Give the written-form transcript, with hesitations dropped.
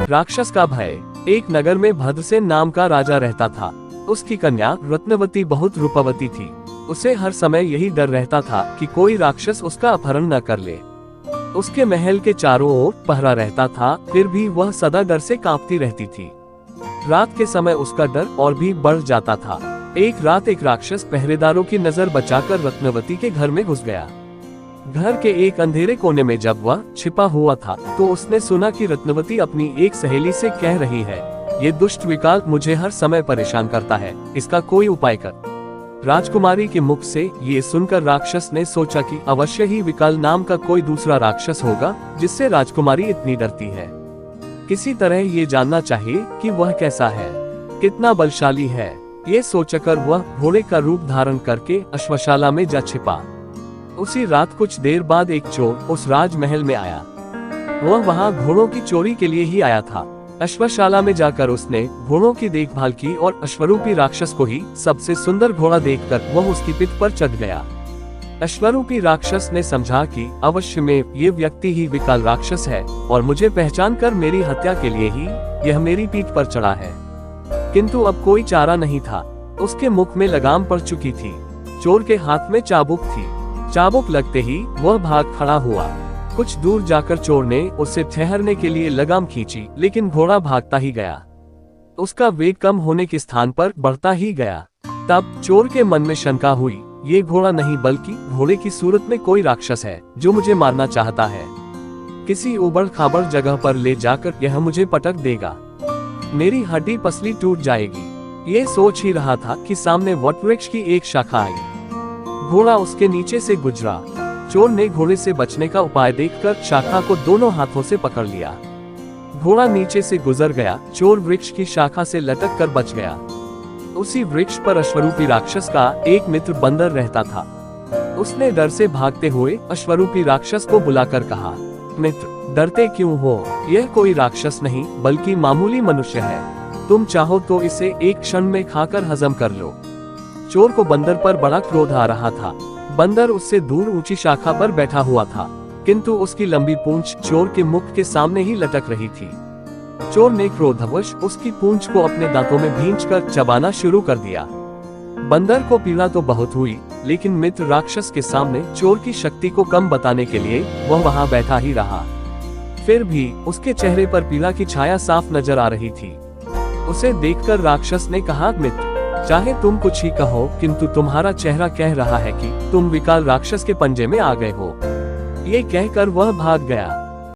राक्षस का भय। एक नगर में भद्रसेन नाम का राजा रहता था। उसकी कन्या रत्नवती बहुत रूपवती थी। उसे हर समय यही डर रहता था कि कोई राक्षस उसका अपहरण न कर ले। उसके महल के चारों ओर पहरा रहता था, फिर भी वह सदा डर से कांपती रहती थी। रात के समय उसका डर और भी बढ़ जाता था। एक रात एक राक्षस पहरेदारों की नजर बचाकर रत्नवती के घर में घुस गया। घर के एक अंधेरे कोने में जब वह छिपा हुआ था तो उसने सुना कि रत्नवती अपनी एक सहेली से कह रही है, ये दुष्ट विकाल मुझे हर समय परेशान करता है, इसका कोई उपाय कर। राजकुमारी के मुख से ये सुनकर राक्षस ने सोचा कि अवश्य ही विकाल नाम का कोई दूसरा राक्षस होगा जिससे राजकुमारी इतनी डरती है। किसी तरह ये जानना चाहिए कि वह कैसा है, कितना बलशाली है। ये सोचकर वह घोड़े का रूप धारण करके अश्वशाला में जा छिपा। उसी रात कुछ देर बाद एक चोर उस राजमहल में आया। वह वहां घोड़ों की चोरी के लिए ही आया था। अश्वशाला में जाकर उसने घोड़ों की देखभाल की और अश्वरूपी राक्षस को ही सबसे सुंदर घोड़ा देखकर वह उसकी पीठ पर चढ़ गया। अश्वरूपी राक्षस ने समझा कि अवश्य में ये व्यक्ति ही विकाल राक्षस है और मुझे पहचान कर मेरी हत्या के लिए ही यह मेरी पीठ पर चढ़ा है। किंतु अब कोई चारा नहीं था। उसके मुख में लगाम पड़ चुकी थी। चोर के हाथ में चाबुक थी। चाबुक लगते ही वह भाग खड़ा हुआ। कुछ दूर जाकर चोर ने उसे ठहरने के लिए लगाम खींची, लेकिन घोड़ा भागता ही गया। उसका वेग कम होने के स्थान पर बढ़ता ही गया। तब चोर के मन में शंका हुई, ये घोड़ा नहीं बल्कि घोड़े की सूरत में कोई राक्षस है जो मुझे मारना चाहता है। किसी उबड़ खाबड़ जगह पर ले जाकर यह मुझे पटक देगा, मेरी हड्डी पसली टूट जाएगी। ये सोच ही रहा था कि सामने वटवृक्ष की एक शाखा आई। घोड़ा उसके नीचे से गुजरा। चोर ने घोड़े से बचने का उपाय देखकर शाखा को दोनों हाथों से पकड़ लिया। घोड़ा नीचे से गुजर गया। चोर वृक्ष की शाखा से लटक कर बच गया। उसी वृक्ष पर अश्वरूपी राक्षस का एक मित्र बंदर रहता था। उसने डर से भागते हुए अश्वरूपी राक्षस को बुलाकर कहा, मित्र, डरते क्यों हो? यह कोई राक्षस नहीं बल्कि मामूली मनुष्य है। तुम चाहो तो इसे एक क्षण में खाकर हजम कर लो। चोर को बंदर पर बड़ा क्रोध आ रहा था। बंदर उससे दूर ऊंची शाखा पर बैठा हुआ था, किंतु उसकी लंबी पूंछ चोर के मुख के सामने ही लटक रही थी। चोर ने क्रोधवश उसकी पूंछ को अपने दांतों में भींचकर चबाना शुरू कर दिया। बंदर को पीड़ा तो बहुत हुई, लेकिन मित्र राक्षस के सामने चोर की शक्ति को कम बताने के लिए वह वहां बैठा ही रहा। फिर भी उसके चेहरे पर पीड़ा की छाया साफ नजर आ रही थी। उसे देखकर राक्षस ने कहा, मित्र, चाहे तुम कुछ ही कहो, किंतु तुम्हारा चेहरा कह रहा है कि तुम विकाल राक्षस के पंजे में आ गए हो। ये कहकर वह भाग गया।